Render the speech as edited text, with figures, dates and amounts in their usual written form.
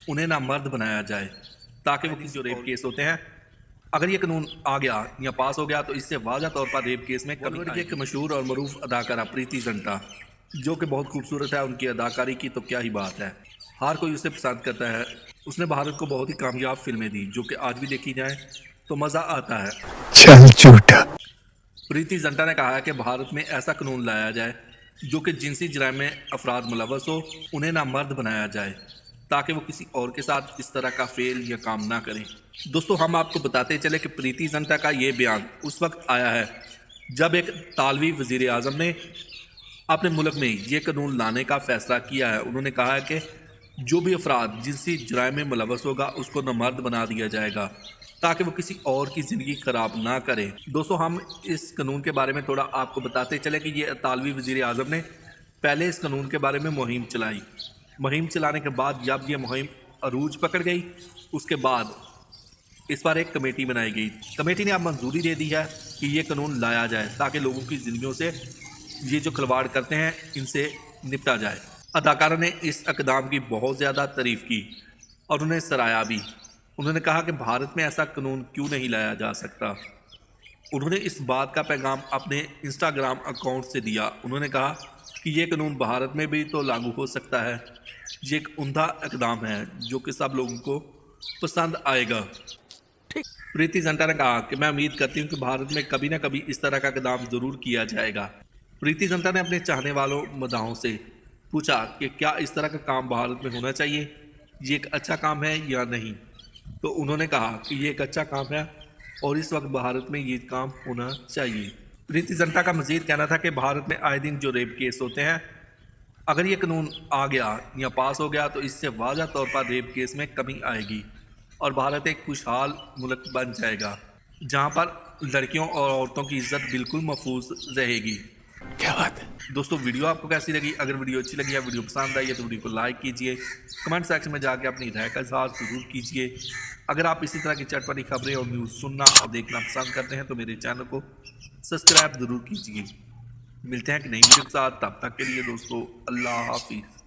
उन्हें ना मर्द बनाया जाए ताकि वो किसी जो रेप केस होते हैं, अगर ये कानून आ गया या पास हो गया तो इससे वाज़ह तौर पर रेप केस में कमी आएगी। एक मशहूर और मरूफ अदाकारा प्रीति जिंटा, जो कि बहुत खूबसूरत है, उनकी अदाकारी की तो क्या ही बात है, हर कोई उसे पसंद करता है। उसने भारत को बहुत ही कामयाब फिल्में दी जो कि आज भी देखी जाए तो मज़ा आता है। चल झूठा। प्रीति जिंटा ने कहा है कि भारत में ऐसा कानून लाया जाए जो कि जिनसी जुर्म में अफराद मुलव्वस हो, उन्हें ना मर्द बनाया जाए ताकि वो किसी और के साथ इस तरह का फेल या काम ना करें। दोस्तों, हम आपको बताते चले कि प्रीति जिंटा का ये बयान उस वक्त आया है जब एक तालवी वज़ीर आज़म ने अपने मुल्क में ये कानून लाने का फैसला किया है। उन्होंने कहा है कि जो भी अफराद जिनसी जुर्म में मुलव्वस होगा उसको न मर्द बना दिया जाएगा ताकि वो किसी और की ज़िंदगी ख़राब ना करे। दोस्तों, हम इस कानून के बारे में थोड़ा आपको बताते चले कि ये तालवी वज़ीर आज़म ने पहले इस कानून के बारे में मुहिम चलाई। मुहिम चलाने के बाद जब ये मुहिम अरूज पकड़ गई, उसके बाद इस पर एक कमेटी बनाई गई। कमेटी ने अब मंजूरी दे दी है कि ये कानून लाया जाए ताकि लोगों की ज़िंदगियों से ये जो खिलवाड़ करते हैं इनसे निपटा जाए। अदाकारा ने इस इक़दाम की बहुत ज़्यादा तारीफ़ की और उन्हें सराहा भी। उन्होंने कहा कि भारत में ऐसा कानून क्यों नहीं लाया जा सकता। उन्होंने इस बात का पैगाम अपने इंस्टाग्राम अकाउंट से दिया। उन्होंने कहा कि ये कानून भारत में भी तो लागू हो सकता है। ये एक उम्दा इक़दाम है जो कि सब लोगों को पसंद आएगा। प्रीति जिंटा ने कहा कि मैं उम्मीद करती हूँ कि भारत में कभी ना कभी इस तरह का इक़दाम ज़रूर किया जाएगा। प्रीति जिंटा ने अपने चाहने वालों मदाहों से पूछा कि क्या इस तरह का काम भारत में होना चाहिए, ये एक अच्छा काम है या नहीं। तो उन्होंने कहा कि ये एक अच्छा काम है और इस वक्त भारत में ये काम होना चाहिए। प्रीति जिंटा का मजीद कहना था कि भारत में आए दिन जो रेप केस होते हैं, अगर ये कानून आ गया या पास हो गया तो इससे वाज़ह तौर पर रेप केस में कमी आएगी और भारत एक खुशहाल मुल्क बन जाएगा जहाँ पर लड़कियों और औरतों की इज्जत बिल्कुल महफूज रहेगी। क्या बात है दोस्तों, वीडियो आपको कैसी लगी? अगर वीडियो अच्छी लगी या वीडियो पसंद आई है तो वीडियो को लाइक कीजिए, कमेंट सेक्शन में जाके अपनी राय का इज़हार ज़रूर कीजिए। अगर आप इसी तरह की चटपटी खबरें और न्यूज़ सुनना और देखना पसंद करते हैं तो मेरे चैनल को सब्सक्राइब ज़रूर कीजिए। मिलते हैं कि नई वीडियो के साथ, तब तक के लिए दोस्तों अल्लाह हाफिज़।